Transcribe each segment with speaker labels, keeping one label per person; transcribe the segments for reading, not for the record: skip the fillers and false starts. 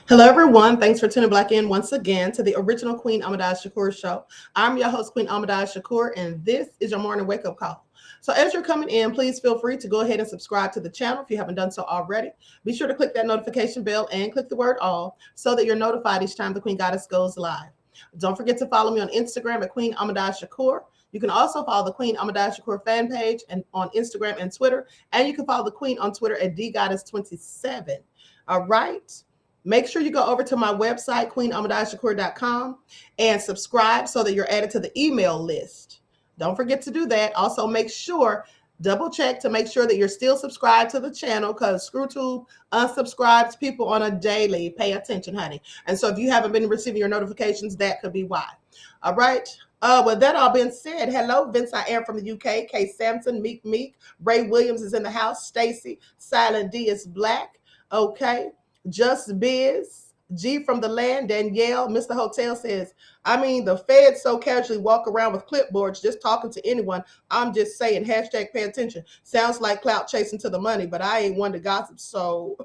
Speaker 1: Hello, everyone. Thanks for tuning back in once again to the original Queen Ahmadiyyah Shakur show. I'm your host, Queen Ahmadiyyah Shakur, and this is your morning wake up call. So, as you're coming in, please feel free to go ahead and subscribe to the channel if you haven't done so already. Be sure to click that notification bell and click the word all so that you're notified each time the Queen Goddess goes live. Don't forget to follow me on Instagram at Queen Ahmadiyyah Shakur. You can also follow the Queen Ahmadiyyah Shakur fan page and on Instagram and Twitter, and you can follow the Queen on Twitter at dgoddess27. All right. Make sure you go over to my website, queenahmadiyyahshakur.com, and subscribe so that you're added to the email list. Don't forget to do that. Also, make sure, double check to make sure that you're still subscribed to the channel because ScrewTube unsubscribes people on a daily. Pay attention, honey. And so if you haven't been receiving your notifications, that could be why. All right. With that all being said, hello, Vince, I am from the UK. Kay Sampson, Meek, Ray Williams is in the house. Stacy, Silent D is black. Okay. Just Biz, G from the land, Danielle, Mr. Hotel says, the feds so casually walk around with clipboards just talking to anyone. I'm just saying, hashtag pay attention. Sounds like clout chasing to the money, but I ain't one to gossip. So,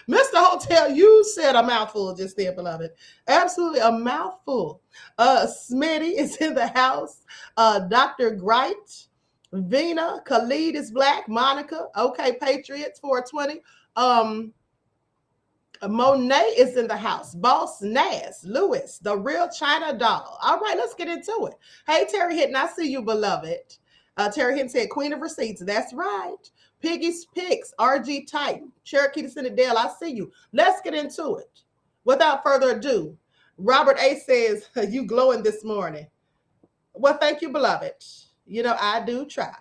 Speaker 1: Mr. Hotel, you said a mouthful just there, beloved. Absolutely a mouthful. Smitty is in the house. Dr. Gright, Vina, Khalid is black. Monica, okay, Patriots 420. Monet is in the house. Boss Nas, Lewis, the real China doll. All right, let's get into it. Hey, Terry Hinton, I see you, beloved. Terry Hinton said, Queen of Receipts. That's right. Piggy's Picks, RG Titan, Cherokee to Dale, I see you. Let's get into it. Without further ado, Robert A says, you glowing this morning. Well, thank you, beloved. I do try.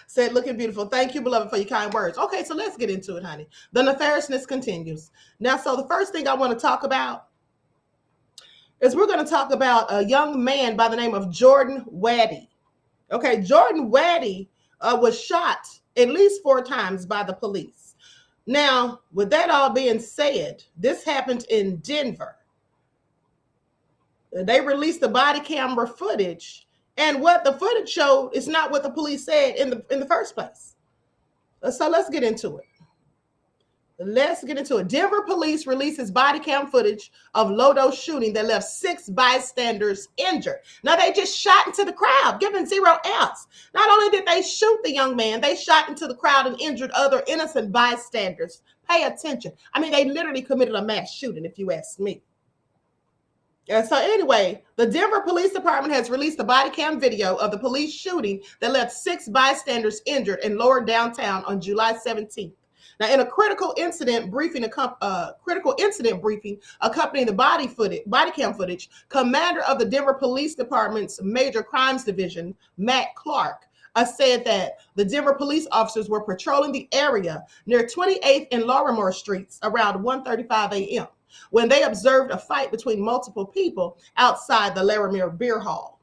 Speaker 1: Said looking beautiful. Thank you, beloved, for your kind words. Okay, so let's get into it, honey. The nefariousness continues. Now, so the first thing I want to talk about is we're going to talk about a young man by the name of Jordan Waddy. Okay, Jordan Waddy was shot at least 4 times by the police. Now, with that all being said, this happened in Denver. They released the body camera footage. And what the footage showed is not what the police said in the first place. So let's get into it. Denver police releases body cam footage of low-dose shooting that left 6 bystanders injured. Now, they just shot into the crowd, giving 0 else. Not only did they shoot the young man, they shot into the crowd and injured other innocent bystanders. Pay attention. They literally committed a mass shooting, if you ask me. So anyway, the Denver Police Department has released a body cam video of the police shooting that left 6 bystanders injured in lower downtown on July 17th. Now, in a critical incident briefing accompanying the body cam footage, commander of the Denver Police Department's Major Crimes Division, Matt Clark, said that the Denver police officers were patrolling the area near 28th and Lorimer Streets around 1:35 a.m. when they observed a fight between multiple people outside the Larimer Beer Hall.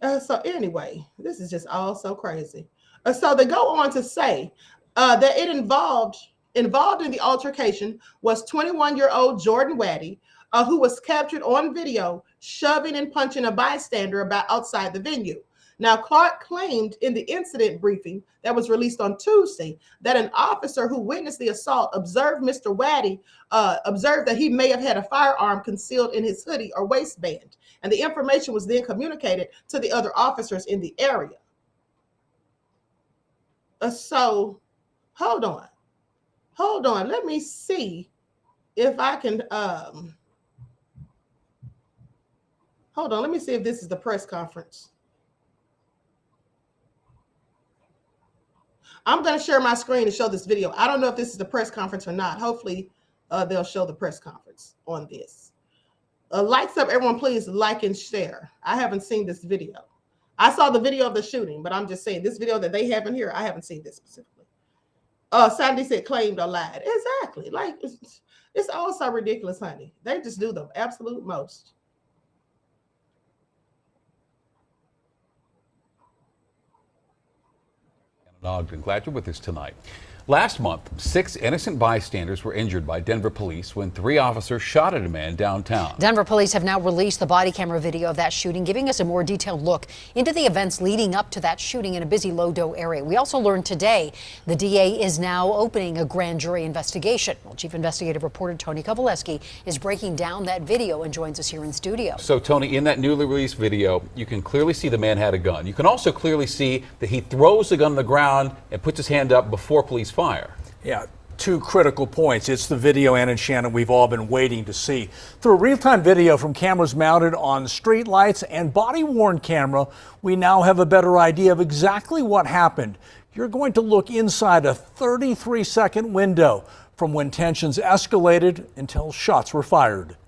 Speaker 1: So anyway, this is just all so crazy. So they go on to say that it involved in the altercation was 21-year-old Jordan Waddy, who was captured on video shoving and punching a bystander about outside the venue. Now, Clark claimed in the incident briefing that was released on Tuesday that an officer who witnessed the assault observed Mr. Waddy, observed that he may have had a firearm concealed in his hoodie or waistband, and the information was then communicated to the other officers in the area. So, hold on. Let me see if I can, hold on. Let me see if this is the press conference. I'm going to share my screen to show this video. I don't know if this is the press conference or not. Hopefully, they'll show the press conference on this. Lights up, everyone, please like and share. I haven't seen this video. I saw the video of the shooting, but I'm just saying this video that they have in here, I haven't seen this specifically. Sandy said claimed or lied. Exactly. Like, it's all so ridiculous, honey. They just do the absolute most.
Speaker 2: Ogden, glad you're with us tonight. Last month, 6 innocent bystanders were injured by Denver police when 3 officers shot at a man downtown.
Speaker 3: Denver police have now released the body camera video of that shooting, giving us a more detailed look into the events leading up to that shooting in a busy Lodo area. We also learned today the DA is now opening a grand jury investigation. Well, Chief Investigative Reporter Tony Kovaleski is breaking down that video and joins us here in studio.
Speaker 2: So, Tony, in that newly released video, you can clearly see the man had a gun. You can also clearly see that he throws the gun on the ground and puts his hand up before police fire.
Speaker 4: Yeah, 2 critical points. It's the video, Ann and Shannon, we've all been waiting to see. Through real-time video from cameras mounted on street lights and body-worn camera, we now have a better idea of exactly what happened. You're going to look inside a 33-second window from when tensions escalated until shots were fired.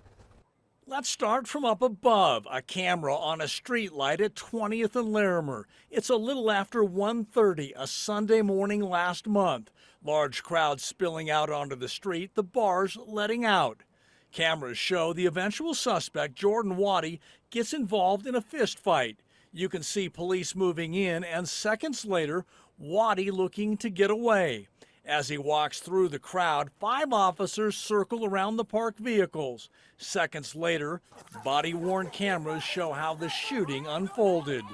Speaker 4: Let's start from up above, a camera on a street light at 20th and Larimer. It's a little after 1:30, a Sunday morning last month. Large crowds spilling out onto the street, the bars letting out. Cameras show the eventual suspect, Jordan Waddy, gets involved in a fist fight. You can see police moving in, and seconds later, Waddy looking to get away. As he walks through the crowd, 5 officers circle around the parked vehicles. Seconds later, body-worn cameras show how the shooting unfolded.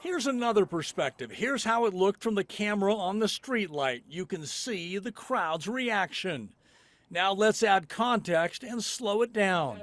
Speaker 4: Here's another perspective. Here's how it looked from the camera on the streetlight. You can see the crowd's reaction. Now let's add context and slow it down.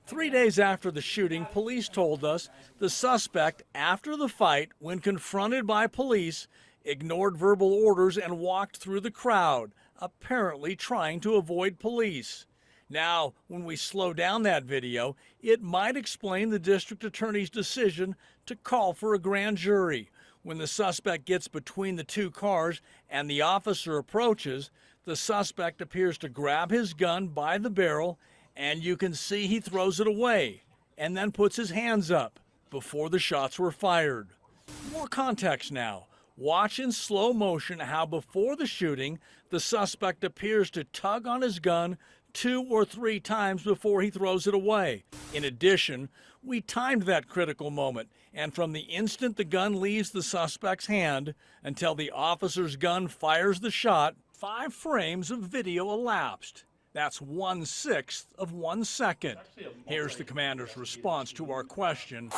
Speaker 4: 3 days after the shooting, police told us the suspect, after the fight, when confronted by police, ignored verbal orders and walked through the crowd, apparently trying to avoid police. Now, when we slow down that video, it might explain the district attorney's decision to call for a grand jury. When the suspect gets between the 2 cars and the officer approaches, the suspect appears to grab his gun by the barrel, and you can see he throws it away and then puts his hands up before the shots were fired. More context now. Watch in slow motion how before the shooting, the suspect appears to tug on his gun 2 or 3 times before he throws it away. In addition, we timed that critical moment, and from the instant the gun leaves the suspect's hand until the officer's gun fires the shot, 5 frames of video elapsed. That's 1/6 of 1 second. Here's the commander's response to our question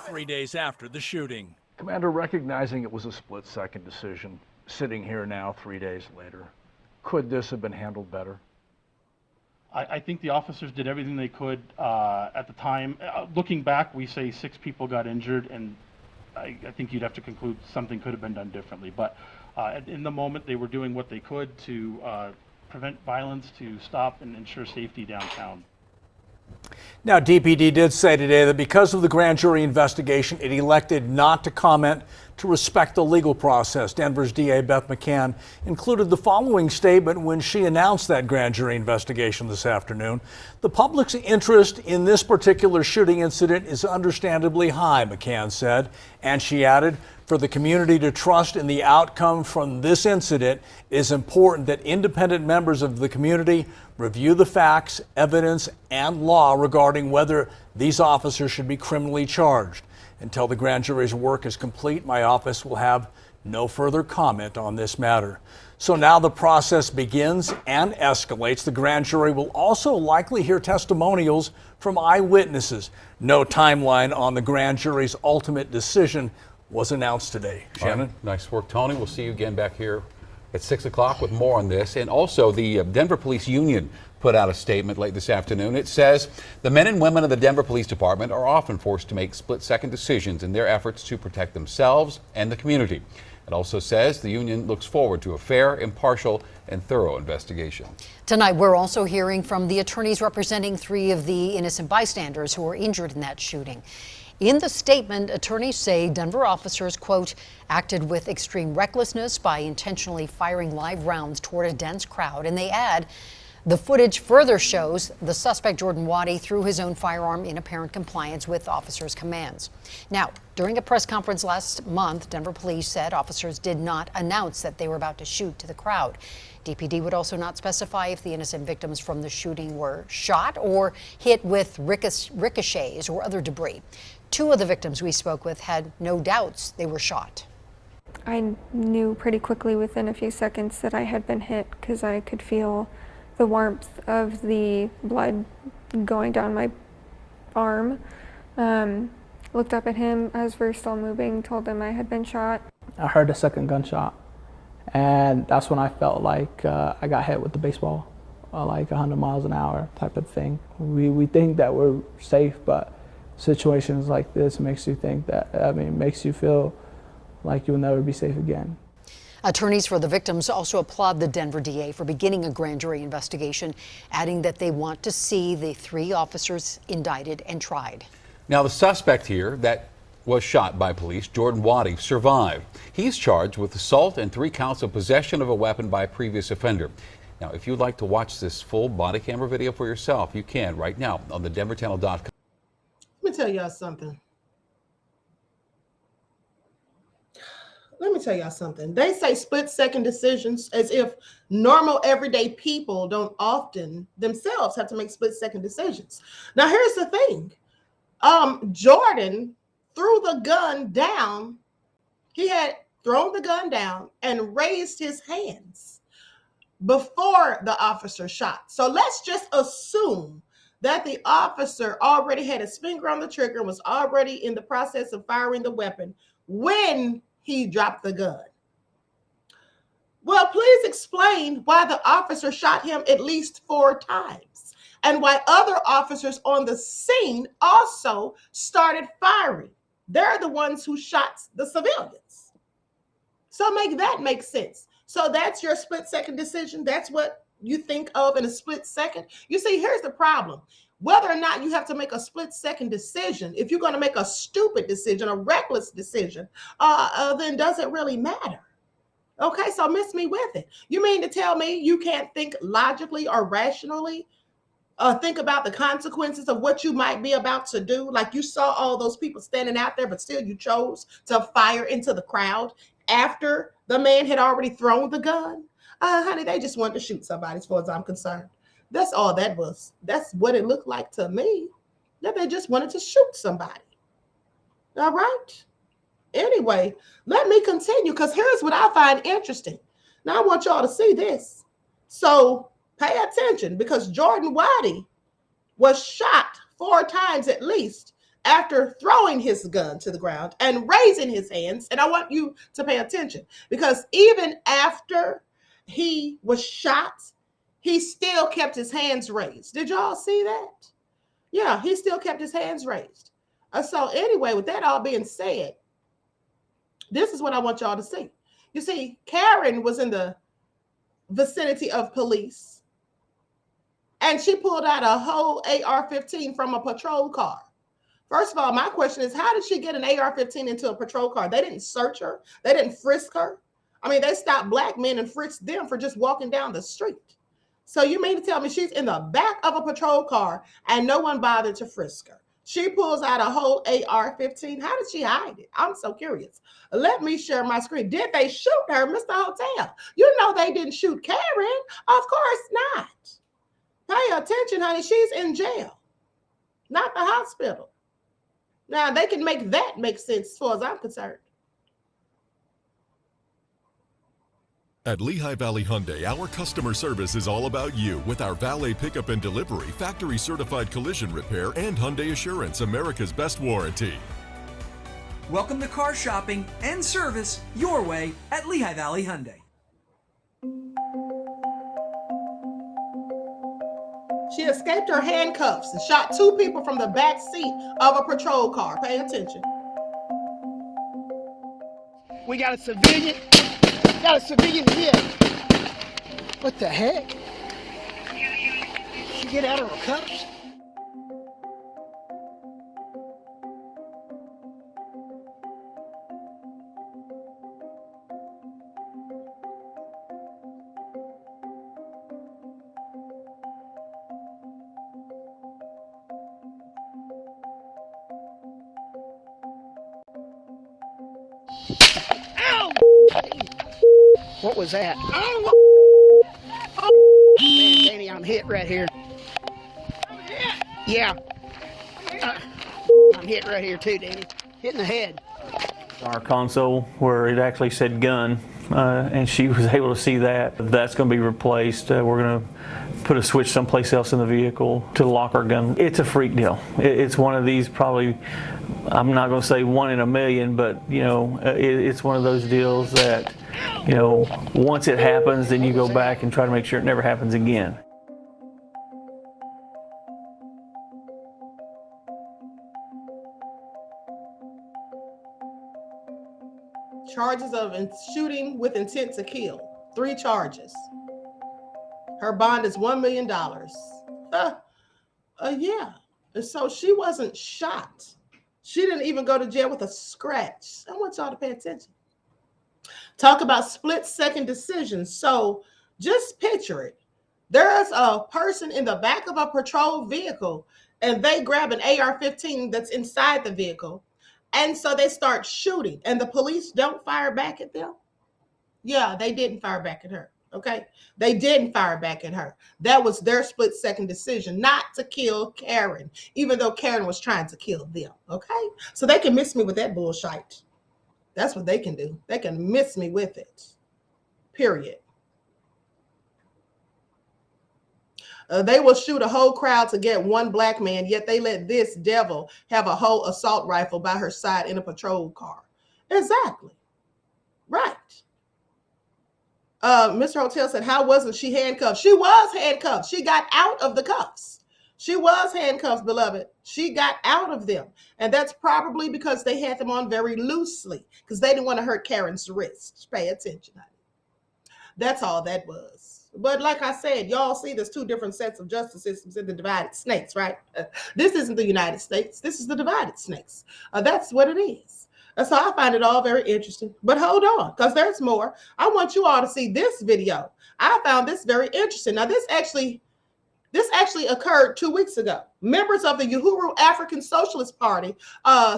Speaker 4: 3 days after the shooting.
Speaker 5: Commander, recognizing it was a split-second decision, sitting here now 3 days later, could this have been handled better?
Speaker 6: I think the officers did everything they could at the time. Looking back, we say 6 people got injured, and I think you'd have to conclude something could have been done differently. But in the moment, they were doing what they could to prevent violence, to stop and ensure safety downtown.
Speaker 4: Now, DPD did say today that because of the grand jury investigation, it elected not to comment to respect the legal process. Denver's DA Beth McCann included the following statement when she announced that grand jury investigation this afternoon. The public's interest in this particular shooting incident is understandably high, McCann said, and she added, for the community to trust in the outcome from this incident, it is important that independent members of the community review the facts, evidence, and law regarding whether these officers should be criminally charged. Until the grand jury's work is complete, my office will have no further comment on this matter. So now the process begins and escalates. The grand jury will also likely hear testimonials from eyewitnesses. No timeline on the grand jury's ultimate decision was announced today. Shannon?
Speaker 2: Right. Nice work, Tony. We'll see you again back here at 6 o'clock with more on this. And also, the Denver Police Union put out a statement late this afternoon. It says the men and women of the Denver Police Department are often forced to make split-second decisions in their efforts to protect themselves and the community. It also says the union looks forward to a fair, impartial, and thorough investigation.
Speaker 3: Tonight, we're also hearing from the attorneys representing 3 of the innocent bystanders who were injured in that shooting. In the statement, attorneys say Denver officers, quote, acted with extreme recklessness by intentionally firing live rounds toward a dense crowd. And they add, the footage further shows the suspect, Jordan Waddy, threw his own firearm in apparent compliance with officers' commands. Now, during a press conference last month, Denver police said officers did not announce that they were about to shoot to the crowd. DPD would also not specify if the innocent victims from the shooting were shot or hit with ricochets or other debris. Two of the victims we spoke with had no doubts they were shot.
Speaker 7: I knew pretty quickly within a few seconds that I had been hit because I could feel the warmth of the blood going down my arm. Looked up at him as we were still moving, told him I had been shot.
Speaker 8: I heard a second gunshot, and that's when I felt like I got hit with the baseball, like 100 miles an hour type of thing. We think that we're safe, but situations like this makes you think that, makes you feel like you'll never be safe again.
Speaker 3: Attorneys for the victims also applaud the Denver DA for beginning a grand jury investigation, adding that they want to see the 3 officers indicted and tried.
Speaker 2: Now, the suspect here that was shot by police, Jordan Waddy, survived. He's charged with assault and 3 counts of possession of a weapon by a previous offender. Now, if you'd like to watch this full body camera video for yourself, you can right now on thedenverchannel.com.
Speaker 1: Let me tell y'all something. Let me tell y'all something. They say split-second decisions as if normal everyday people don't often themselves have to make split-second decisions. Now, here's the thing. Jordan threw the gun down. He had thrown the gun down and raised his hands before the officer shot. So let's just assume that the officer already had his finger on the trigger and was already in the process of firing the weapon when he dropped the gun. Well, please explain why the officer shot him at least 4 times and why other officers on the scene also started firing. They're the ones who shot the civilians. So make that make sense. So that's your split-second decision. That's what you think of in a split second. You see, here's the problem. Whether or not you have to make a split-second decision, if you're going to make a stupid decision, a reckless decision, then does it really matter? Okay, so miss me with it. You mean to tell me you can't think logically or rationally? Think about the consequences of what you might be about to do. Like you saw all those people standing out there, but still you chose to fire into the crowd after the man had already thrown the gun. Honey, they just wanted to shoot somebody as far as I'm concerned. That's all that was. That's what it looked like to me, that they just wanted to shoot somebody. All right. Anyway, let me continue because here's what I find interesting. Now I want y'all to see this. So pay attention because Jordan Waddy was shot 4 times at least after throwing his gun to the ground and raising his hands. And I want you to pay attention because even after he was shot, he still kept his hands raised. Did y'all see that? Yeah, he still kept his hands raised. So anyway, with that all being said, this is what I want y'all to see. You see, Karen was in the vicinity of police, and she pulled out a whole AR-15 from a patrol car. First of all, my question is, how did she get an AR-15 into a patrol car? They didn't search her. They didn't frisk her. I mean, they stopped black men and frisked them for just walking down the street. So you mean to tell me she's in the back of a patrol car and no one bothered to frisk her? She pulls out a whole AR-15. How did she hide it? I'm so curious. Let me share my screen. Did they shoot her, Mr. Hotel? You know they didn't shoot Karen. Of course not. Pay attention, honey. She's in jail, not the hospital. Now, they can make that make sense as far as I'm concerned.
Speaker 9: At Lehigh Valley Hyundai, our customer service is all about you with our valet pickup and delivery, factory certified collision repair, and Hyundai Assurance, America's best warranty.
Speaker 10: Welcome to car shopping and service your way at Lehigh Valley Hyundai.
Speaker 1: She escaped her handcuffs and shot 2 people from the back seat of a patrol car. Pay attention.
Speaker 11: We got a civilian. Got a civilian here. What the heck? She get out of her cuffs? What was that? Oh, man, Danny, I'm hit right here. Yeah. gotten hit right here too, Danny. Hit in the head.
Speaker 12: Our console where it actually said gun, and she was able to see that. That's going to be replaced. We're going to put a switch someplace else in the vehicle to lock our gun. It's a freak deal. It's one of these probably, I'm not going to say 1 in a million, but you know, it's one of those deals that, you know, once it happens, then you go back and try to make sure it never happens again.
Speaker 1: Charges of shooting with intent to kill. 3 charges. Her bond is $1 million. Yeah. And so she wasn't shot. She didn't even go to jail with a scratch. I want y'all to pay attention. Talk about split-second decisions. So just picture it. There's a person in the back of a patrol vehicle, and they grab an AR-15 that's inside the vehicle. And so they start shooting, and the police don't fire back at them. Yeah, they didn't fire back at her. Okay, they didn't fire back at her. That was their split-second decision not to kill Karen, even though Karen was trying to kill them. Okay, so they can miss me with that bullshit. That's what they can do. They can miss me with it. Period. They will shoot a whole crowd to get one black man, yet they let this devil have a whole assault rifle by her side in a patrol car. Exactly. Right. Mr. Hotel said, how wasn't she handcuffed? She was handcuffed. She got out of the cuffs. She was handcuffed, beloved. She got out of them. And that's probably because they had them on very loosely because they didn't want to hurt Karen's wrist. Pay attention, honey. That's all that was. But like I said, y'all see there's 2 different sets of justice systems in the divided snakes, right? This isn't the United States. This is the divided snakes. That's what it is. So I find it all very interesting. But hold on, because there's more. I want you all to see this video. I found this very interesting. Now, this actually occurred 2 weeks ago. Members of the Uhuru African Socialist Party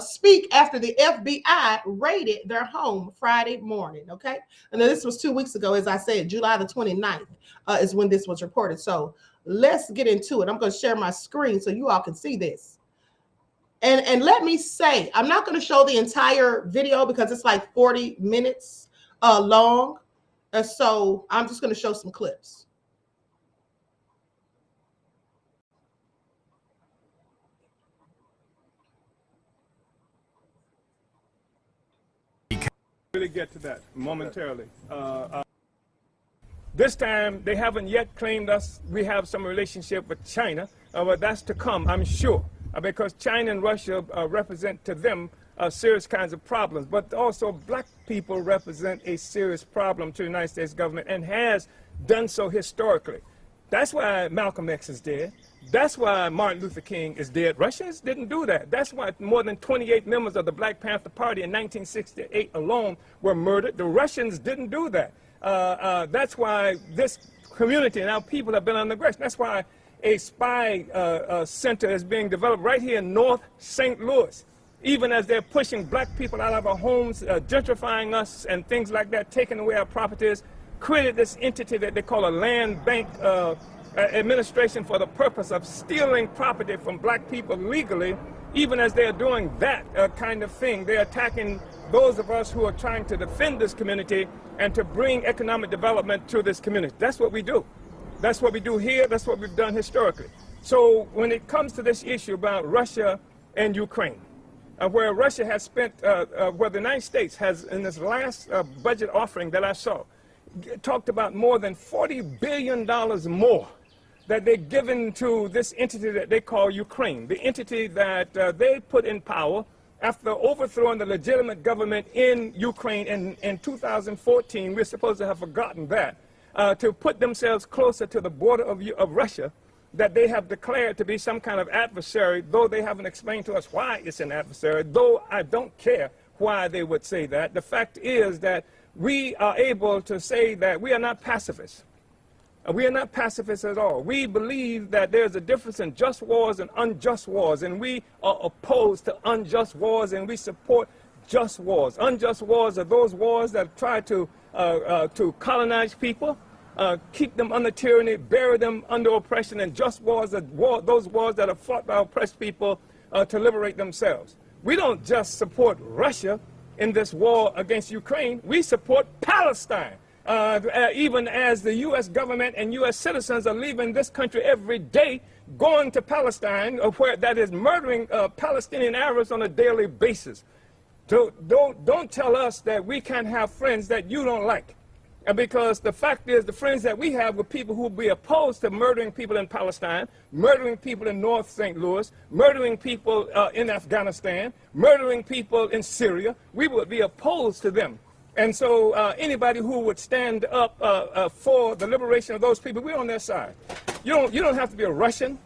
Speaker 1: speak after the FBI raided their home Friday morning, okay? And then this was 2 weeks ago, as I said, July the 29th is when this was reported. So let's get into it. I'm going to share my screen so you all can see this. And let me say, I'm not going to show the entire video because it's like 40 minutes long. So I'm just going to show some clips.
Speaker 13: Really get to that momentarily. This time, they haven't yet claimed us. We have some relationship with China, but that's to come, I'm sure, because China and Russia represent to them serious kinds of problems. But also, black people represent a serious problem to the United States government and has done so historically. That's why Malcolm X is dead. That's why Martin Luther King is dead. Russians didn't do that. That's why more than 28 members of the Black Panther Party in 1968 alone were murdered. The Russians didn't do that. That's why this community and our people have been under aggression. That's why a spy center is being developed right here in North St. Louis. Even as they're pushing black people out of our homes, gentrifying us and things like that, taking away our properties, created this entity that they call a land bank administration for the purpose of stealing property from black people legally. Even as they are doing that kind of thing, they're attacking those of us who are trying to defend this community and to bring economic development to this community. That's what we do. That's what we do here. That's what we've done historically. So when it comes to this issue about Russia and Ukraine, where Russia has spent, where the United States has, in this last budget offering that I saw, talked about more than $40 billion more that they're given to this entity that they call Ukraine, the entity that they put in power after overthrowing the legitimate government in Ukraine in 2014. We're supposed to have forgotten that, to put themselves closer to the border of Russia that they have declared to be some kind of adversary, though they haven't explained to us why it's an adversary, though I don't care why they would say that. The fact is that we are able to say that we are not pacifists. We are not pacifists at all. We believe that there's a difference in just wars and unjust wars, and we are opposed to unjust wars, and we support just wars. Unjust wars are those wars that try to colonize people, keep them under tyranny, bury them under oppression, and just wars are those wars that are fought by oppressed people to liberate themselves. We don't just support Russia in this war against Ukraine. We support Palestine. Even as the U.S. government and U.S. citizens are leaving this country every day, going to Palestine, where that is murdering Palestinian Arabs on a daily basis. Don't tell us that we can't have friends that you don't like. Because the fact is, the friends that we have were people who will be opposed to murdering people in Palestine, murdering people in North St. Louis, murdering people in Afghanistan, murdering people in Syria. We would be opposed to them. And so anybody who would stand up for the liberation of those people, we're on their side. You don't have to be a Russian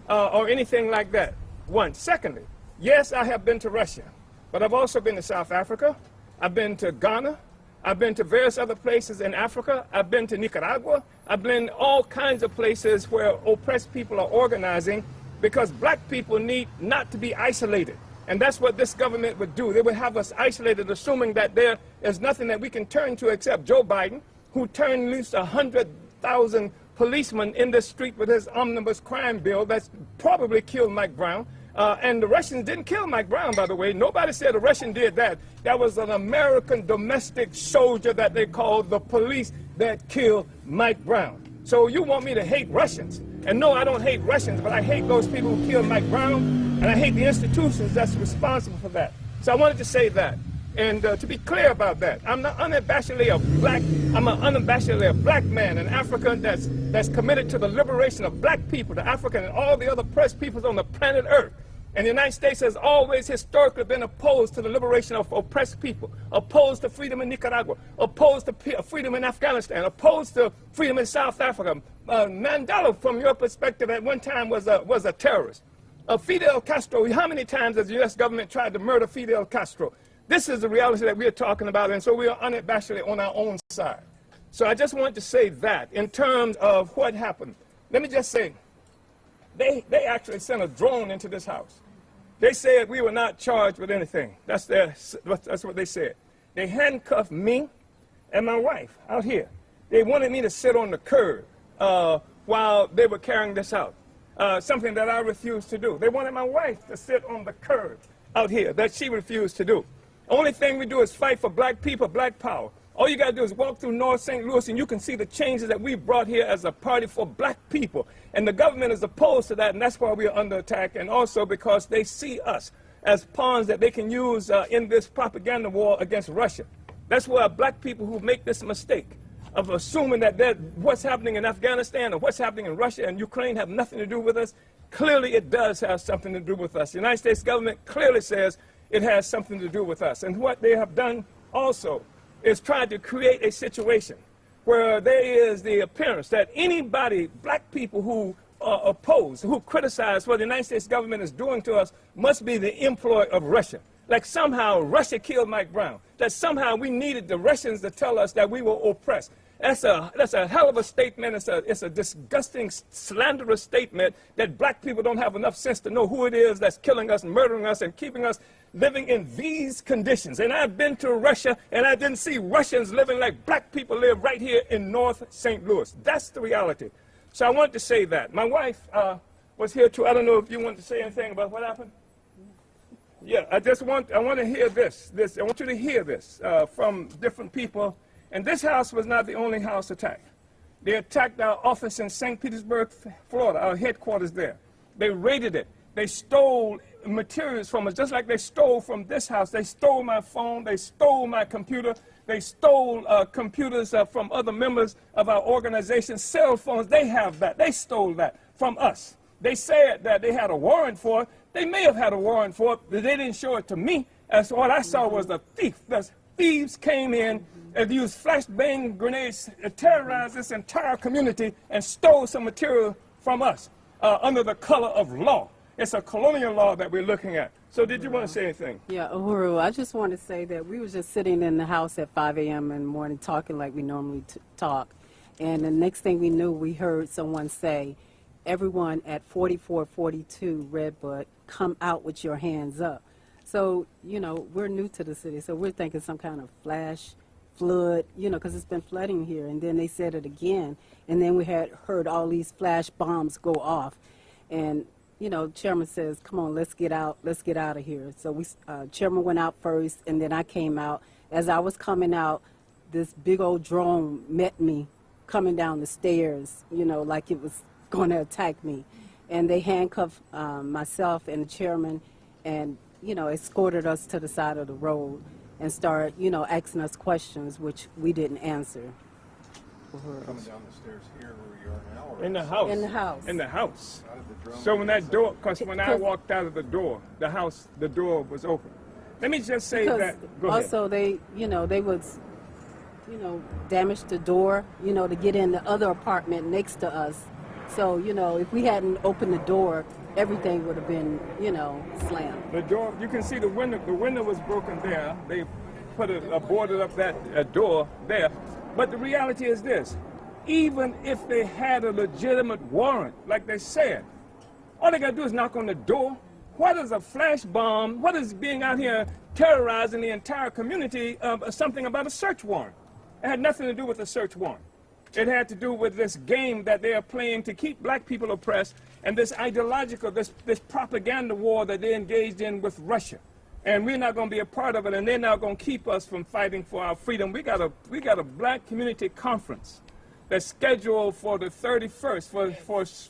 Speaker 13: or anything like that. One. Secondly, yes, I have been to Russia, but I've also been to South Africa. I've been to Ghana. I've been to various other places in Africa. I've been to Nicaragua. I've been all kinds of places where oppressed people are organizing because black people need not to be isolated. And that's what this government would do. They would have us isolated, assuming that there is nothing that we can turn to except Joe Biden, who turned loose 100,000 policemen in the street with his omnibus crime bill that's probably killed Mike Brown. And the Russians didn't kill Mike Brown, by the way. Nobody said a Russian did that. That was an American domestic soldier that they called the police that killed Mike Brown. So you want me to hate Russians? And no, I don't hate Russians, but I hate those people who killed Mike Brown, and I hate the institutions that's responsible for that. So I wanted to say that. And to be clear about that, I'm not unabashedly a black man, an African that's committed to the liberation of black people, the African and all the other oppressed peoples on the planet Earth. And the United States has always historically been opposed to the liberation of oppressed people, opposed to freedom in Nicaragua, opposed to freedom in Afghanistan, opposed to freedom in South Africa. Mandela, from your perspective, at one time was a terrorist. Fidel Castro, how many times has the U.S. government tried to murder Fidel Castro? This is the reality that we are talking about, and so we are unabashedly on our own side. So I just wanted to say that in terms of what happened. Let me just say, they actually sent a drone into this house. They said we were not charged with anything. That's what they said. They handcuffed me and my wife out here. They wanted me to sit on the curb while they were carrying this out, something that I refused to do. They wanted my wife to sit on the curb out here, that she refused to do. Only thing we do is fight for black people, black power. All you got to do is walk through North St. Louis and you can see the changes that we brought here as a party for black people. And the government is opposed to that, and that's why we are under attack, and also because they see us as pawns that they can use in this propaganda war against Russia. That's why black people who make this mistake of assuming that what's happening in Afghanistan or what's happening in Russia and Ukraine have nothing to do with us, clearly it does have something to do with us. The United States government clearly says it has something to do with us. And what they have done also is tried to create a situation where there is the appearance that anybody, black people who oppose, who criticize what the United States government is doing to us must be the employ of Russia. Like somehow Russia killed Mike Brown, that somehow we needed the Russians to tell us that we were oppressed. That's a hell of a statement. It's a disgusting, slanderous statement that black people don't have enough sense to know who it is that's killing us, murdering us, and keeping us living in these conditions. And I've been to Russia, and I didn't see Russians living like black people live right here in North St. Louis. That's the reality. So I wanted to say that. My wife was here too. I don't know if you want to say anything about what happened. Yeah, I want to hear this. I want you to hear this from different people. And this house was not the only house attacked. They attacked our office in St. Petersburg, Florida, our headquarters there. They raided it. They stole materials from us, just like they stole from this house. They stole my phone. They stole my computer. They stole computers from other members of our organization, cell phones. They have that. They stole that from us. They said that they had a warrant for it. They may have had a warrant for it, but they didn't show it to me. As what I saw was a thief. The thieves came in and used flashbang grenades to terrorize this entire community and stole some material from us under the color of law. It's a colonial law that we're looking at. So did you want to say anything?
Speaker 14: Yeah, Uhuru, I just want to say that we were just sitting in the house at 5 a.m. in the morning talking like we normally talk. And the next thing we knew, we heard someone say, everyone at 4442 Redbud, come out with your hands up. So, you know, we're new to the city, so we're thinking some kind of flash flood, you know, because it's been flooding here. And then they said it again, and then we had heard all these flash bombs go off. And, you know, chairman says, come on, let's get out of here. So chairman went out first, and then I came out. As I was coming out, this big old drone met me coming down the stairs, you know, like it was going to attack me. And they handcuffed myself and the chairman and, you know, escorted us to the side of the road and started, you know, asking us questions, which we didn't answer.
Speaker 13: Coming down the stairs here where you are now? Or in the house.
Speaker 14: In the house.
Speaker 13: In the house. So when that door, because when I walked out of the door, the door was open. Let me just say that. Go ahead.
Speaker 14: Also, they, you know, they was, you know, damaged the door, you know, to get in the other apartment next to us. So, you know, if we hadn't opened the door, everything would have been, you know, slammed.
Speaker 13: The door, you can see the window was broken there. They put boarded up that door there. But the reality is this, even if they had a legitimate warrant, like they said, all they gotta do is knock on the door. What is a flash bomb? What is being out here terrorizing the entire community of something about a search warrant? It had nothing to do with a search warrant. It had to do with this game that they are playing to keep black people oppressed and this ideological, this propaganda war that they engaged in with Russia. And we're not going to be a part of it, and they're not going to keep us from fighting for our freedom. We got a black community conference that's scheduled for the 31st,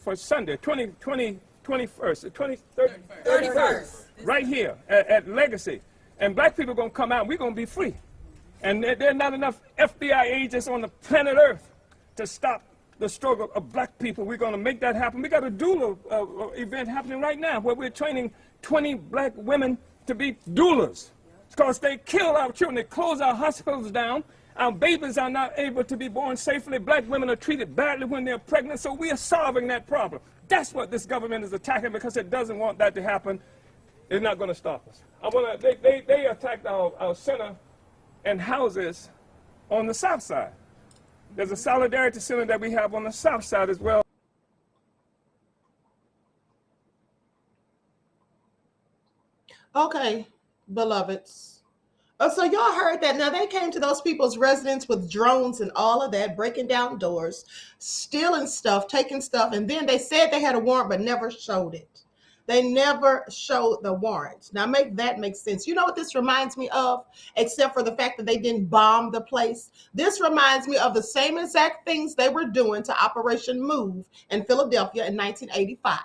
Speaker 13: for Sunday, 31st, right here at Legacy. And black people are going to come out, and we're going to be free. And there are not enough FBI agents on the planet Earth to stop the struggle of black people. We're going to make that happen. We got a doula event happening right now where we're training 20 black women to be doulas. Because they kill our children, they close our hospitals down, our babies are not able to be born safely, black women are treated badly when they're pregnant, so we are solving that problem. That's what this government is attacking because it doesn't want that to happen. It's not going to stop us. They attacked our center and houses on the south side. There's a solidarity center that we have on the south side as well.
Speaker 1: Okay, beloveds. So y'all heard that. Now they came to those people's residence with drones and all of that, breaking down doors, stealing stuff, taking stuff, and then they said they had a warrant but never showed it. They never showed the warrant. Now make that make sense. You know what this reminds me of? Except for the fact that they didn't bomb the place. This reminds me of the same exact things they were doing to Operation Move in Philadelphia in 1985.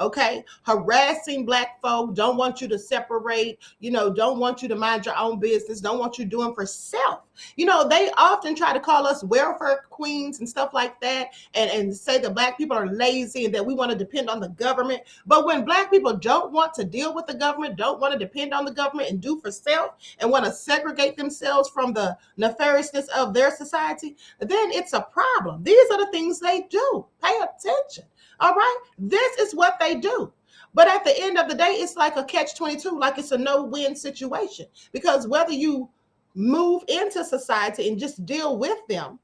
Speaker 1: Okay, harassing black folk, don't want you to separate, you know, don't want you to mind your own business, don't want you doing for self. You know, they often try to call us welfare queens and stuff like that and say that black people are lazy and that we want to depend on the government. But when black people don't want to deal with the government, don't want to depend on the government and do for self and want to segregate themselves from the nefariousness of their society, then it's a problem. These are the things they do. Pay attention. All right, this is what they do. But at the end of the day, it's like a catch-22, like it's a no-win situation. Because whether you move into society and just deal with them,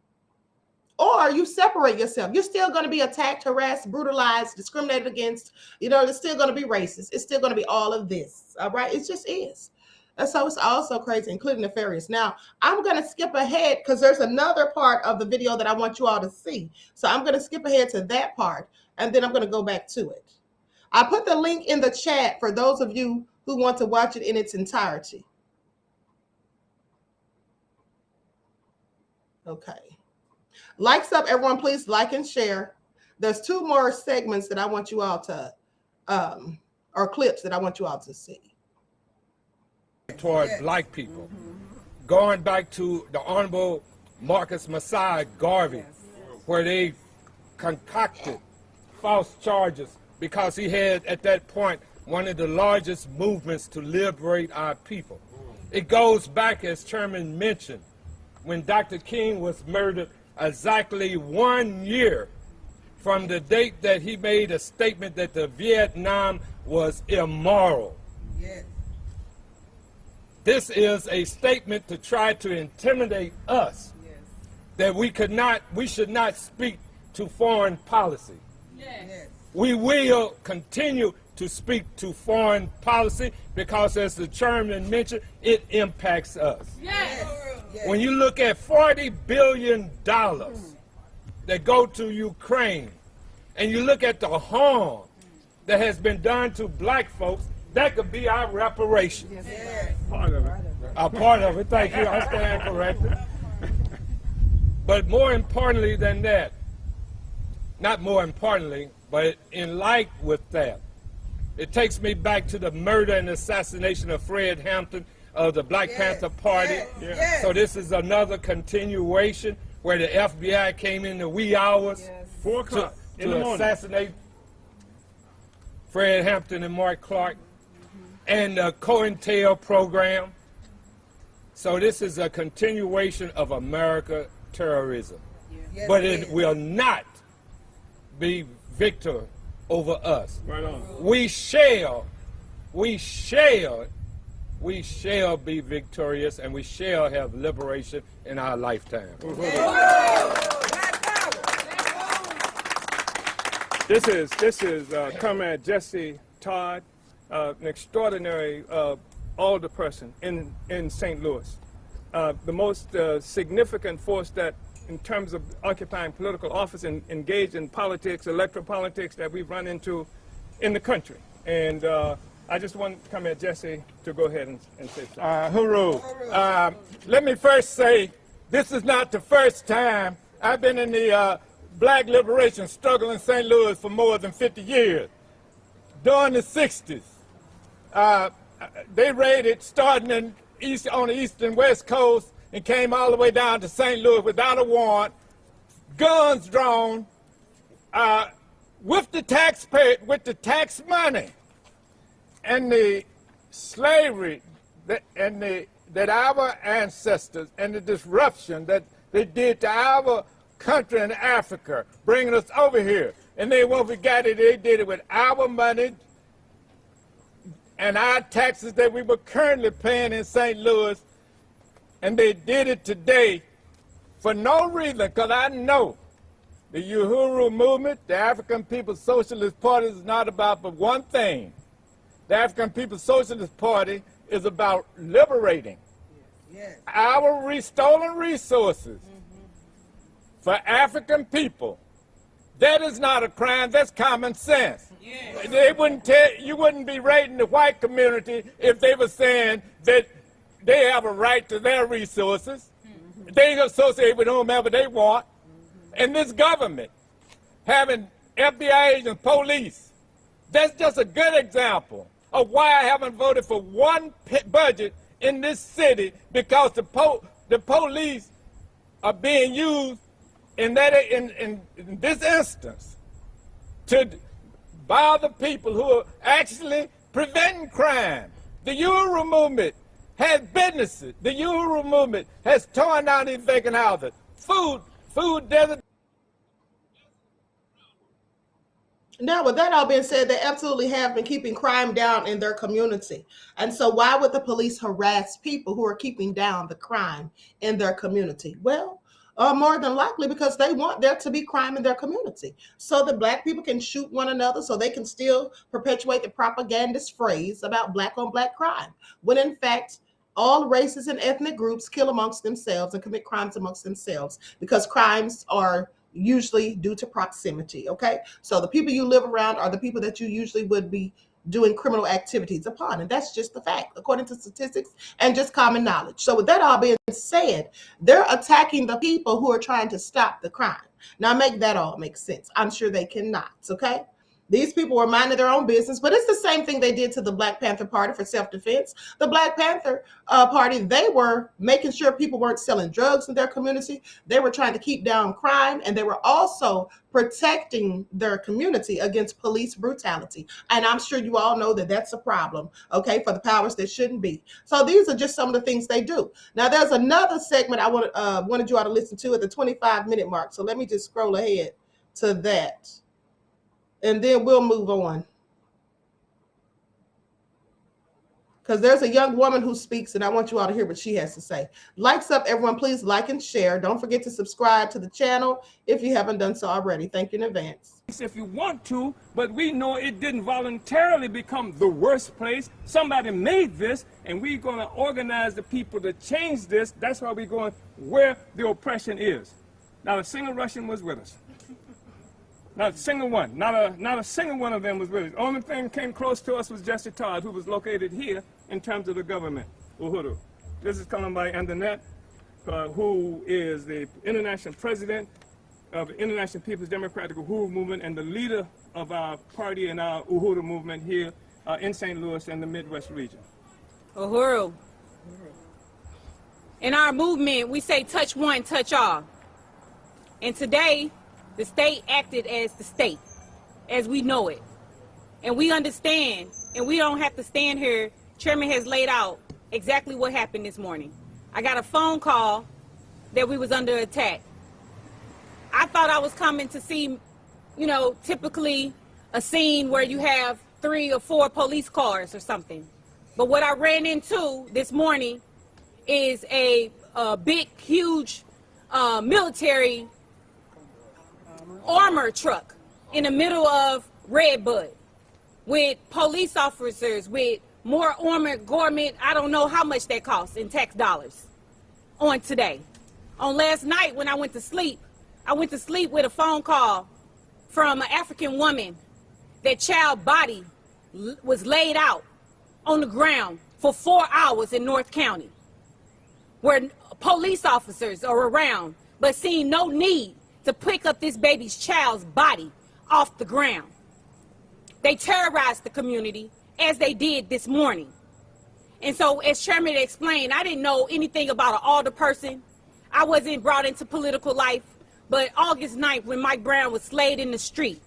Speaker 1: or you separate yourself, you're still going to be attacked, harassed, brutalized, discriminated against. You know, it's still going to be racist. It's still going to be all of this. All right, it just is. And so it's also crazy, including nefarious. Now, I'm going to skip ahead because there's another part of the video that I want you all to see. So I'm going to skip ahead to that part, and then I'm going to go back to it. I put the link in the chat for those of you who want to watch it in its entirety. Okay. Likes up, everyone, please like and share. There's two more segments that I want you all to, or clips that I want you all to see.
Speaker 13: Toward black people. Going back to the Honorable Marcus Messiah Garvey, where they concocted false charges because he had, at that point, one of the largest movements to liberate our people. It goes back, as Chairman mentioned, when Dr. King was murdered, exactly 1 year from the date that he made a statement that the Vietnam was immoral. Yes. This is a statement to try to intimidate us, yes, that we should not speak to foreign policy. Yes. We will continue to speak to foreign policy because, as the chairman mentioned, it impacts us. Yes. Yes. When you look at $40 billion that go to Ukraine, and you look at the harm that has been done to black folks, that could be our reparations.
Speaker 11: Yes.
Speaker 13: Part of it. Part of it, thank you, I stand corrected. But more importantly than that, not more importantly, but in light with that, it takes me back to the murder and assassination of Fred Hampton of the Black Panther Party. So this is another continuation where the FBI came in the wee hours
Speaker 6: 4 o'clock
Speaker 13: to assassinate Fred Hampton and Mark Clark, and the COINTEL program. So this is a continuation of America terrorism.
Speaker 11: Yes,
Speaker 13: but it will not be victor over us.
Speaker 6: Right on.
Speaker 13: We shall be victorious, and we shall have liberation in our lifetime.
Speaker 6: This is Comrade Jesse Todd, an extraordinary alderperson in St. Louis. The most significant force that, in terms of occupying political office and engaged in politics, electoral politics, that we've run into in the country. And I just want Comrade Jesse to go ahead and say something.
Speaker 13: Uhuru. Let me first say, this is not the first time. I've been in the black liberation struggle in St. Louis for more than 50 years. During the 60s, they raided, starting on the east and west coast, and came all the way down to St. Louis without a warrant, guns drawn, with the tax money and the slavery that our ancestors, and the disruption that they did to our country in Africa, bringing us over here. And they won't forget it, they did it with our money and our taxes that we were currently paying in St. Louis. And they did it today for no reason, because I know the Uhuru movement, the African People's Socialist Party, is not about but one thing. The African People's Socialist Party is about liberating our stolen resources for African people. That is not a crime, that's common sense. They wouldn't you wouldn't be raiding the white community if they were saying that they have a right to their resources. They associate with whomever they want. And this government having FBI agents, police, that's just a good example of why I haven't voted for one budget in this city, because the police are being used in this instance to bother people who are actually preventing crime. The Uhuru movement has businesses. The Uhuru movement has torn down these vacant houses. Food desert.
Speaker 1: Now, with that all being said, they absolutely have been keeping crime down in their community. And so why would the police harass people who are keeping down the crime in their community? Well, more than likely because they want there to be crime in their community, so that black people can shoot one another, so they can still perpetuate the propagandist phrase about black on black crime, when in fact, all races and ethnic groups kill amongst themselves and commit crimes amongst themselves, because crimes are usually due to proximity, okay? So the people you live around are the people that you usually would be doing criminal activities upon, and that's just the fact, according to statistics and just common knowledge. So with that all being said, they're attacking the people who are trying to stop the crime. Now make that all make sense. I'm sure they cannot, okay? These people were minding their own business, but it's the same thing they did to the Black Panther Party for self-defense. The Black Panther Party, they were making sure people weren't selling drugs in their community. They were trying to keep down crime, and they were also protecting their community against police brutality. And I'm sure you all know that that's a problem, okay, for the powers that shouldn't be. So these are just some of the things they do. Now, there's another segment I wanted you all to listen to at the 25-minute mark. So let me just scroll ahead to that, and then we'll move on. Because there's a young woman who speaks, and I want you all to hear what she has to say. Likes up, everyone. Please like and share. Don't forget to subscribe to the channel if you haven't done so already. Thank you in advance.
Speaker 13: If you want to, but we know it didn't voluntarily become the worst place. Somebody made this, and we're going to organize the people to change this. That's why we're going where the oppression is. Now, a single Russian was with us. Not a single one. Not a single one of them was with us. The only thing that came close to us was Jesse Todd, who was located here in terms of the government, Uhuru. This is coming by Andernet, who is the international president of the International People's Democratic Uhuru Movement and the leader of our party and our Uhuru movement here in St. Louis and the Midwest region.
Speaker 15: Uhuru. In our movement, we say touch one, touch all. And today, the state acted as the state, as we know it. And we understand, and we don't have to stand here. Chairman has laid out exactly what happened this morning. I got a phone call that we was under attack. I thought I was coming to see, you know, typically a scene where you have 3 or 4 police cars or something. But what I ran into this morning is a big, huge military armor truck in the middle of Redbud with police officers, with more armored garment. I don't know how much that costs in tax dollars on today. On last night when I went to sleep with a phone call from an African woman. That child body was laid out on the ground for 4 hours in North County, where police officers are around, but seeing no need to pick up this baby's child's body off the ground. They terrorized the community as they did this morning. And so, as Chairman explained, I didn't know anything about an alderperson. I wasn't brought into political life, but August 9th, when Mike Brown was slayed in the street,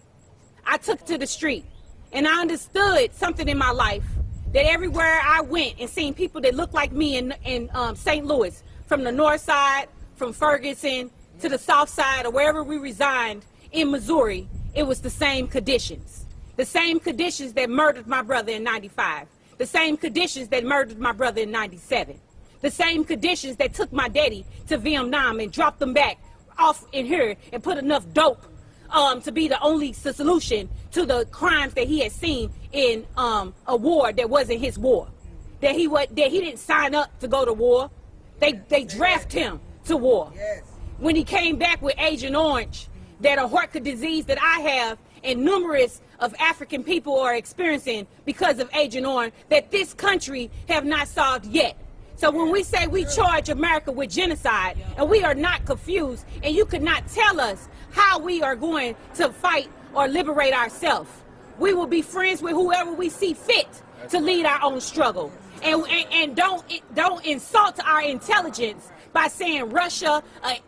Speaker 15: I took to the street, and I understood something in my life, that everywhere I went and seen people that looked like me in St. Louis, from the north side, from Ferguson to the south side, or wherever we resigned in Missouri, it was the same conditions. The same conditions that murdered my brother in 95. The same conditions that murdered my brother in 97. The same conditions that took my daddy to Vietnam and dropped them back off in here and put enough dope to be the only solution to the crimes that he had seen in a war that wasn't his war. That he didn't sign up to go to war. They drafted him to war. When he came back with Agent Orange, that a heart disease that I have and numerous of African people are experiencing because of Agent Orange, that this country have not solved yet. So when we say we charge America with genocide, and we are not confused, and you could not tell us how we are going to fight or liberate ourselves, we will be friends with whoever we see fit to lead our own struggle. And don't insult our intelligence by saying Russia,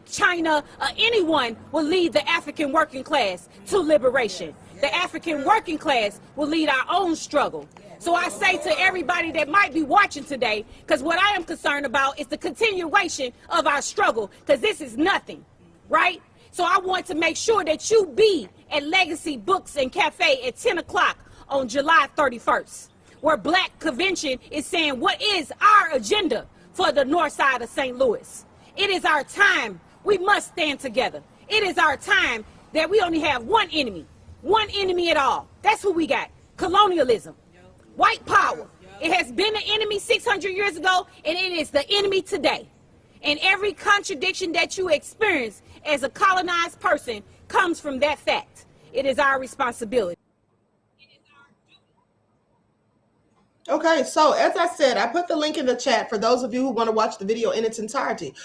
Speaker 15: China, anyone will lead the African working class to liberation. The African working class will lead our own struggle. So I say to everybody that might be watching today, because what I am concerned about is the continuation of our struggle, because this is nothing, right? So I want to make sure that you be at Legacy Books and Cafe at 10 o'clock on July 31st, where Black Convention is saying what is our agenda for the north side of St. Louis. It is our time. We must stand together. It is our time that we only have one enemy at all. That's who we got. Colonialism. White power. It has been an enemy 600 years ago, and it is the enemy today. And every contradiction that you experience as a colonized person comes from that fact. It is our responsibility.
Speaker 1: Okay, so as I said, I put the link in the chat for those of you who want to watch the video in its entirety.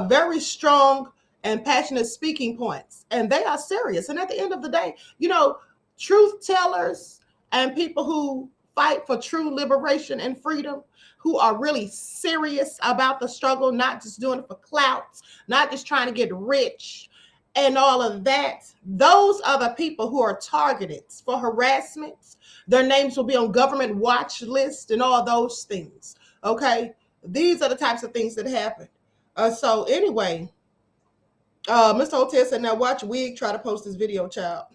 Speaker 1: Very strong and passionate speaking points, and they are serious. And at the end of the day, you know, truth tellers and people who fight for true liberation and freedom, who are really serious about the struggle, not just doing it for clout, not just trying to get rich and all of that, those are the people who are targeted for harassment. Their names will be on government watch list and all those things. Okay, these are the types of things that happen. So anyway, Mr. Hotel said, now watch Wig try to post this video, child.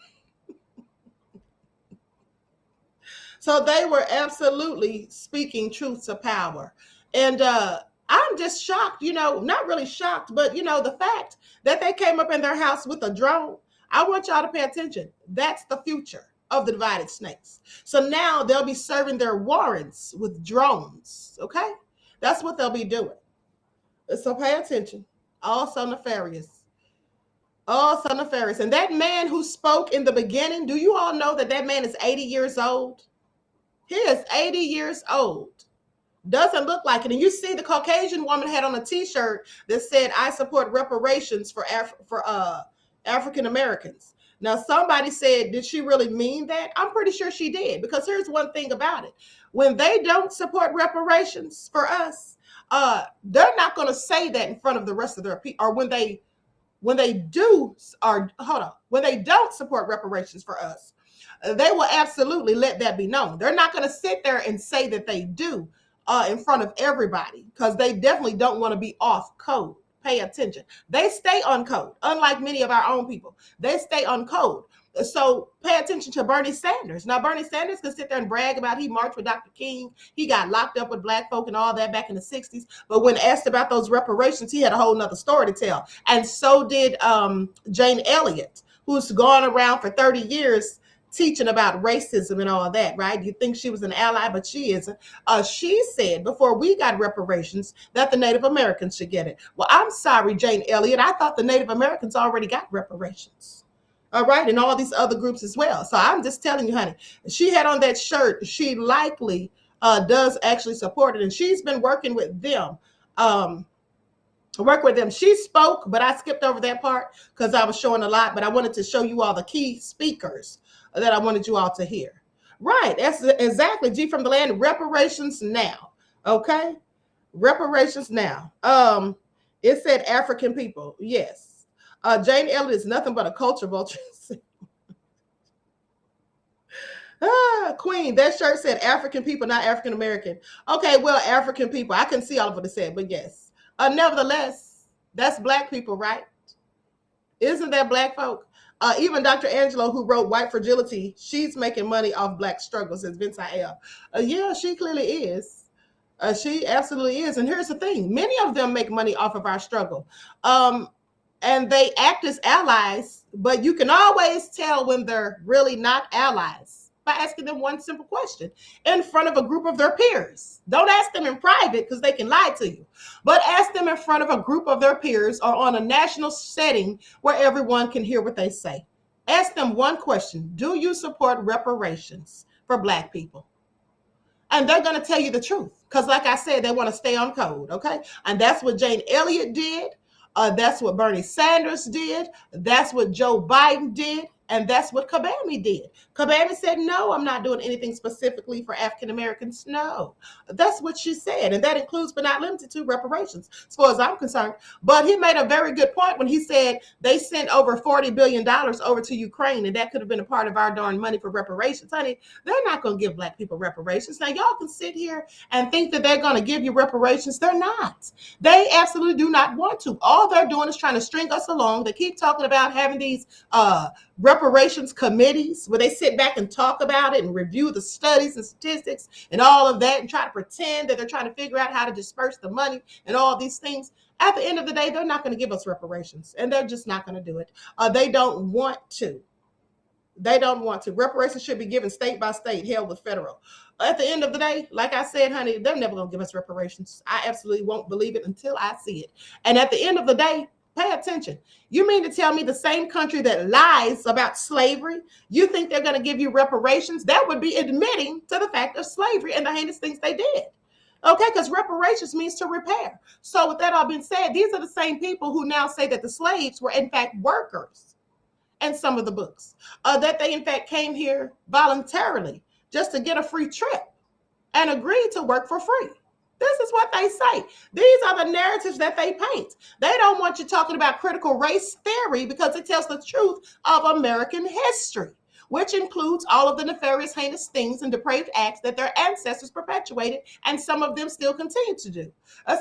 Speaker 1: So they were absolutely speaking truth to power. And I'm just shocked, you know, not really shocked, but, you know, the fact that they came up in their house with a drone, I want y'all to pay attention. That's the future of the divided snakes. So now they'll be serving their warrants with drones, okay? That's what they'll be doing. So pay attention. Also nefarious. Oh, so nefarious. And that man who spoke in the beginning, do you all know that that man is 80 years old? He is 80 years old. Doesn't look like it. And you see the Caucasian woman had on a t-shirt that said, I support reparations for African Americans. Now, somebody said, did she really mean that? I'm pretty sure she did, because here's one thing about it. When they don't support reparations for us, they're not going to say that in front of the rest of their people. Or when they do, or hold on, when they don't support reparations for us, they will absolutely let that be known. They're not going to sit there and say that they do in front of everybody, because they definitely don't want to be off code. Pay attention. They stay on code, unlike many of our own people. They stay on code. So pay attention to Bernie Sanders. Now, Bernie Sanders can sit there and brag about he marched with Dr. King. He got locked up with black folk and all that back in the 60s. But when asked about those reparations, he had a whole nother story to tell. And so did Jane Elliott, who's gone around for 30 years teaching about racism and all that, right? You think she was an ally, but she isn't. She said before we got reparations that the Native Americans should get it. Well, I'm sorry, Jane Elliott. I thought the Native Americans already got reparations. All right, and all these other groups as well. So I'm just telling you, honey, she had on that shirt. She likely does actually support it, and she's been working with them. She spoke, but I skipped over that part because I was showing a lot, but I wanted to show you all the key speakers that I wanted you all to hear. Right, that's exactly, G from the land, reparations now, okay? Reparations now. It said African people, yes. Jane Elliott is nothing but a culture vulture. Queen, that shirt said African people, not African American. Okay, well, African people. I couldn't see all of what it said, but yes. Nevertheless, that's black people, right? Isn't that black folk? Even Dr. Angelo, who wrote White Fragility, she's making money off black struggles, as Vince I.L. Yeah, she clearly is. She absolutely is. And here's the thing. Many of them make money off of our struggle. And they act as allies, but you can always tell when they're really not allies by asking them one simple question in front of a group of their peers. Don't ask them in private because they can lie to you, but ask them in front of a group of their peers or on a national setting where everyone can hear what they say. Ask them one question. Do you support reparations for black people? And they're going to tell you the truth because, like I said, they want to stay on code, okay? And that's what Jane Elliott did. That's what Bernie Sanders did. That's what Joe Biden did. And that's what Kabami did. Kabami said, no, I'm not doing anything specifically for African Americans. No, that's what she said. And that includes, but not limited to, reparations, as far as I'm concerned. But he made a very good point when he said they sent over $40 billion over to Ukraine, and that could have been a part of our darn money for reparations. Honey, they're not going to give black people reparations. Now, y'all can sit here and think that they're going to give you reparations. They're not. They absolutely do not want to. All they're doing is trying to string us along. They keep talking about having these reparations committees where they sit back and talk about it and review the studies and statistics and all of that and try to pretend that they're trying to figure out how to disperse the money and all these things. At the end of the day, they're not going to give us reparations, and they're just not going to do it. They don't want to. They don't want to. Reparations should be given state by state, held with federal. At the end of the day, like I said, honey, they're never going to give us reparations. I absolutely won't believe it until I see it. And at the end of the day, pay attention. You mean to tell me the same country that lies about slavery, you think they're going to give you reparations? That would be admitting to the fact of slavery and the heinous things they did. Okay, because reparations means to repair. So with that all being said, these are the same people who now say that the slaves were in fact workers in some of the books, that they in fact came here voluntarily just to get a free trip and agreed to work for free. This is what they say. These are the narratives that they paint. They don't want you talking about critical race theory because it tells the truth of American history, which includes all of the nefarious, heinous things and depraved acts that their ancestors perpetuated, and some of them still continue to do.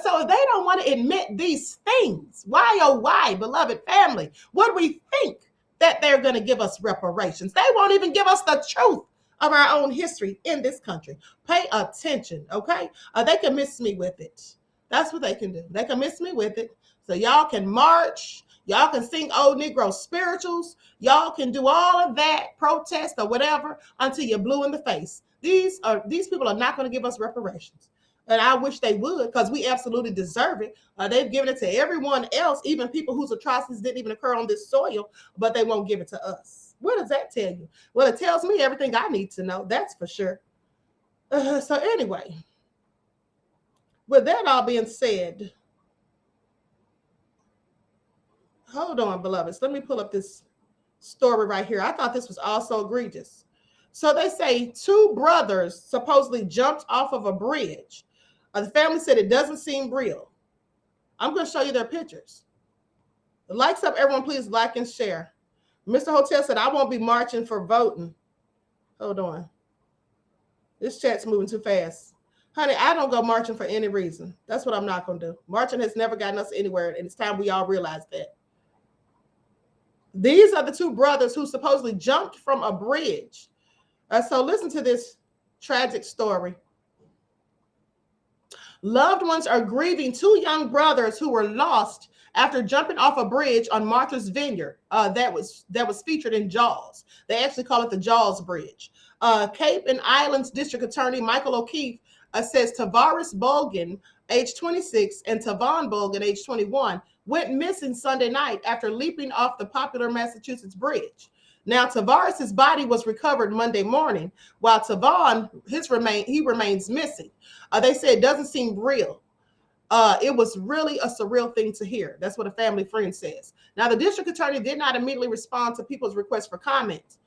Speaker 1: So they don't want to admit these things. Why, oh, why, beloved family, would we think that they're going to give us reparations? They won't even give us the truth of our own history in this country. Pay attention, okay? They can miss me with it. That's what they can do. They can miss me with it. So y'all can march. Y'all can sing old Negro spirituals. Y'all can do all of that, protest or whatever, until you're blue in the face. These people are not going to give us reparations. And I wish they would, because we absolutely deserve it. They've given it to everyone else, even people whose atrocities didn't even occur on this soil, but they won't give it to us. What does that tell you? Well, it tells me everything I need to know, that's for sure. So anyway, with that all being said, hold on, beloveds. Let me pull up this story right here. I thought this was also egregious. So they say 2 brothers supposedly jumped off of a bridge. The family said it doesn't seem real. I'm going to show you their pictures. The likes up, everyone, please like and share. Mr. Hotel said, I won't be marching for voting. Hold on. This chat's moving too fast. Honey, I don't go marching for any reason. That's what I'm not going to do. Marching has never gotten us anywhere, and it's time we all realize that. These are the 2 brothers who supposedly jumped from a bridge. So listen to this tragic story. Loved ones are grieving 2 young brothers who were lost after jumping off a bridge on Martha's Vineyard that was featured in Jaws. They actually call it the Jaws Bridge. Cape and Islands District Attorney Michael O'Keefe says Tavares Bolgan, age 26, and Tavon Bolgan, age 21, went missing Sunday night after leaping off the popular Massachusetts bridge. Now, Tavares' body was recovered Monday morning, while Tavon, he remains missing. They say it doesn't seem real. It was really a surreal thing to hear. That's what a family friend says. Now, the district attorney did not immediately respond to people's requests for comment.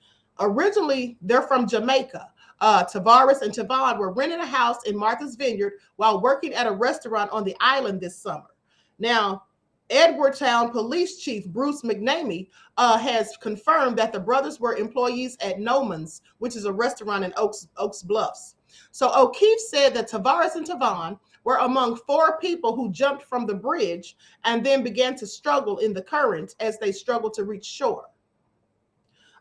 Speaker 1: Originally, they're from Jamaica. Tavares and Tavon were renting a house in Martha's Vineyard while working at a restaurant on the island this summer. Now, Edwardtown Police Chief Bruce McNamee has confirmed that the brothers were employees at Noman's, which is a restaurant in Oaks Bluffs. So O'Keefe said that Tavares and Tavon were among 4 people who jumped from the bridge and then began to struggle in the current as they struggled to reach shore.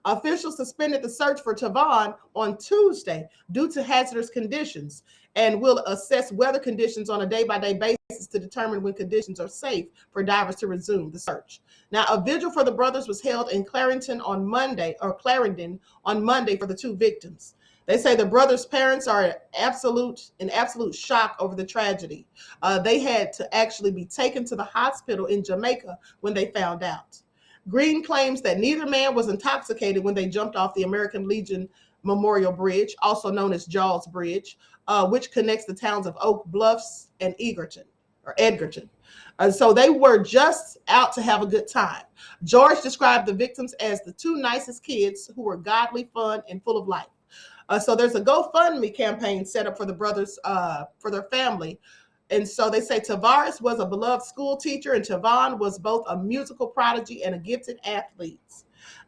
Speaker 1: Officials suspended the search for Tavon on Tuesday due to hazardous conditions and will assess weather conditions on a day-by-day basis to determine when conditions are safe for divers to resume the search. Now, a vigil for the brothers was held in Clarendon on Monday for the 2 victims. They say the brothers' parents are in absolute shock over the tragedy. They had to actually be taken to the hospital in Jamaica when they found out. Green claims that neither man was intoxicated when they jumped off the American Legion Memorial Bridge, also known as Jaws Bridge, which connects the towns of Oak Bluffs and Edgerton. So they were just out to have a good time. George described the victims as the 2 nicest kids who were godly, fun, and full of life. So there's a GoFundMe campaign set up for the brothers, for their family. And so they say Tavares was a beloved school teacher and Tavon was both a musical prodigy and a gifted athlete.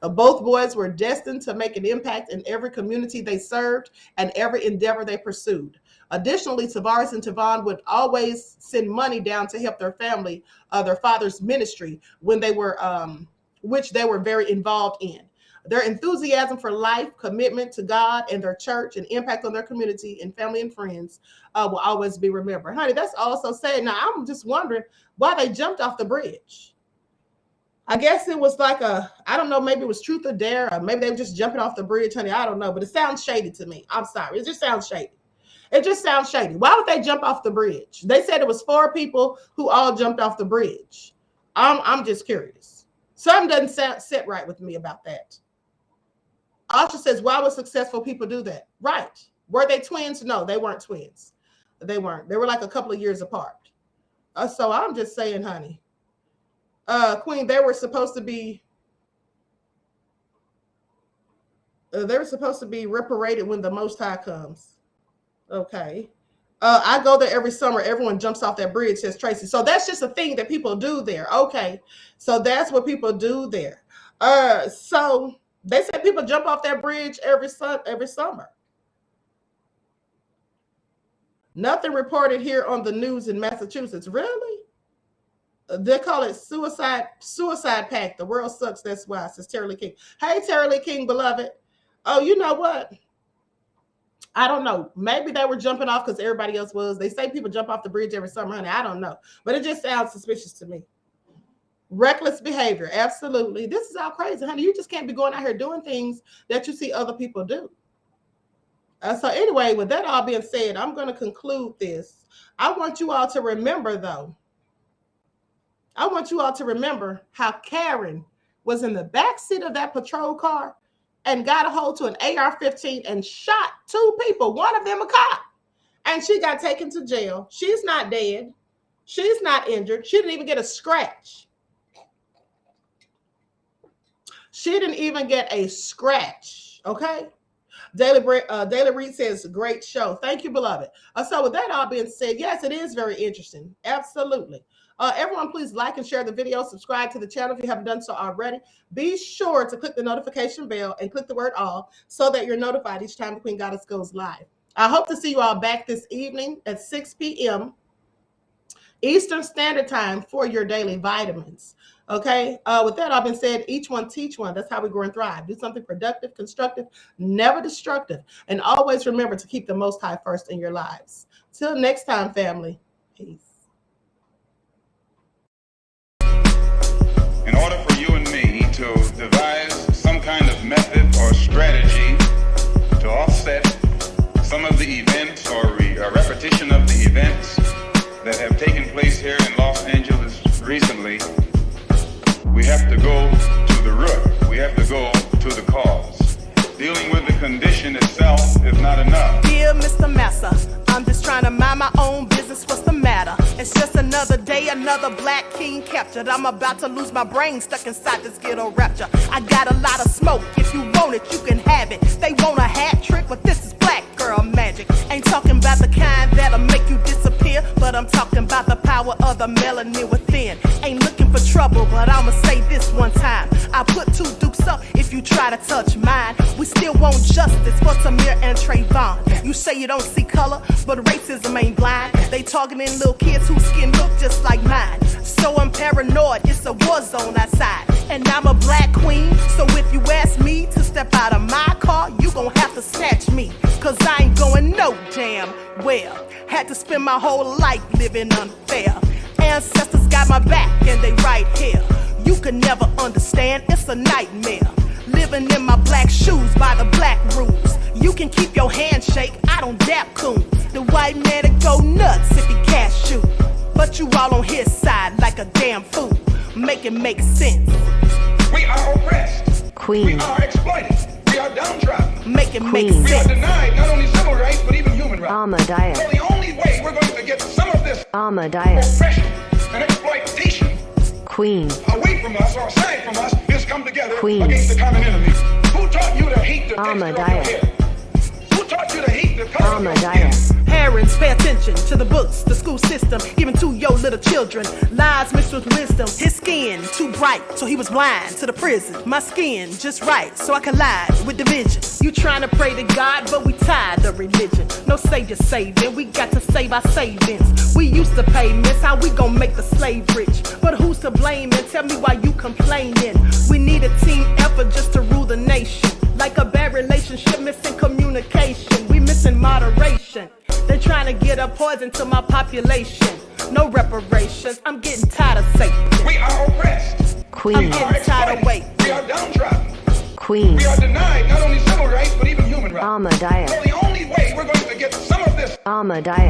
Speaker 1: Both boys were destined to make an impact in every community they served and every endeavor they pursued. Additionally, Tavares and Tavon would always send money down to help their family, their father's ministry, when they were, which they were very involved in. Their enthusiasm for life, commitment to God and their church, and impact on their community and family and friends will always be remembered. Honey, that's also sad. Now, I'm just wondering why they jumped off the bridge. I guess it was like I don't know, maybe it was truth or dare, or maybe they were just jumping off the bridge, honey. I don't know, but it sounds shady to me. I'm sorry. It just sounds shady. It just sounds shady. Why would they jump off the bridge? They said it was 4 people who all jumped off the bridge. I'm just curious. Something doesn't sit right with me about that. Asha says, why would successful people do that? Right. Were they twins? No, they weren't twins. They weren't. They were like a couple of years apart. So I'm just saying, honey. Queen, they were supposed to be reparated when the Most High comes. Okay. I go there every summer. Everyone jumps off that bridge, says Tracy. So that's just a thing that people do there. Okay. So that's what people do there. So they said people jump off that bridge every summer. Nothing reported here on the news in Massachusetts. Really? They call it suicide pact. The world sucks. That's why, says Terry Lee King. Hey, Terry Lee King, beloved. Oh, you know what? I don't know. Maybe they were jumping off because everybody else was. They say people jump off the bridge every summer, honey. I don't know. But it just sounds suspicious to me. Reckless behavior. Absolutely. This is all crazy, honey. You just can't be going out here doing things that you see other people do. So anyway, with that all being said, I'm going to conclude this. I want you all to remember, though. I want you all to remember how Karen was in the back seat of that patrol car and got a hold to an AR-15 and shot 2 people, one of them a cop. And she got taken to jail. She's not dead. She's not injured. She didn't even get a scratch. She didn't even get a scratch, okay? Daily Reed says, great show. Thank you, beloved. So with that all being said, yes, it is very interesting. Absolutely. Everyone, please like and share the video. Subscribe to the channel if you haven't done so already. Be sure to click the notification bell and click the word all so that you're notified each time the Queen Goddess goes live. I hope to see you all back this evening at 6 p.m. Eastern Standard Time for your daily vitamins. Okay. With that all been said, each one teach one. That's how we grow and thrive. Do something productive, constructive, never destructive. And always remember to keep the Most High first in your lives. Till next time, family. Peace.
Speaker 16: In order for you and me to devise some kind of method or strategy to offset some of the events or a repetition of the events that have taken place here in Los Angeles recently, we have to go to the root. We have to go to the cause. Dealing with the condition itself is not enough.
Speaker 17: Dear Mr. Massa, I'm just trying to mind my own business. What's the matter? It's just another day, another black king captured. I'm about to lose my brain stuck inside this ghetto rapture. I got a lot of smoke. If you want it, you can have it. They want a hat trick, but this is black girl magic. Ain't talking about the kind that'll make you disappear, but I'm talking about the power of the melanin within. Ain't looking for trouble, but I'ma say this one time. I put 2 dukes up if you try to touch mine. We still want justice for Samir and Trayvon. You say you don't see color, but racism ain't blind. They targeting little kids whose skin look just like mine. So I'm paranoid, it's a war zone outside. And I'm a black queen, so if you ask me to step out of my car, you gon' have to snatch me. Cause I ain't going no damn well. Had to spend my whole life living unfair. Ancestors got my back and they right here. You can never understand, it's a nightmare. Living in my black shoes by the black rules. You can keep your handshake, I don't dap coons. The white man to go nuts if he can't shoot. But you all on his side like a damn fool. Make it make sense.
Speaker 16: We are oppressed.
Speaker 17: Queen.
Speaker 16: We are exploited. We are downtrodden.
Speaker 17: Make it make
Speaker 16: We are
Speaker 17: sense.
Speaker 16: denied not only civil rights, but even human rights.
Speaker 17: Ahmadiyyah.
Speaker 16: So the only way we're going to get some of this
Speaker 17: Ahmadiyyah.
Speaker 16: oppression and exploitation
Speaker 17: Queen.
Speaker 16: away from us or aside from us is come together
Speaker 17: Queen.
Speaker 16: against the common enemy. Who taught you to hate the texture of your
Speaker 17: Ahmadiyyah.
Speaker 16: hair? Who taught you to hate the color of your skin?
Speaker 17: Ahmadiyyah. Parents, pay attention to the books, the school system, even to your little children. Lies mixed with wisdom. His skin too bright, so he was blind to the prison. My skin just right, so I collide with division. You trying to pray to God, but we tired of religion. No savior saving, we got to save our savings. We used to pay miss, how we gon' make the slave rich? But who's to blame, and tell me why you complaining? We need a team effort just to rule the nation. Like a bad relationship, missing communication. We missing moderation. They're trying to get a poison to my population. No reparations. I'm getting tired of Satan.
Speaker 16: We are oppressed.
Speaker 17: Queen. I'm getting tired of waiting.
Speaker 16: We are downtrodden.
Speaker 17: Queen.
Speaker 16: We are denied not only civil rights, but even human rights.
Speaker 17: Ahmadiyyah.
Speaker 16: So the only way we're going to get some of this
Speaker 17: Ahmadiyyah.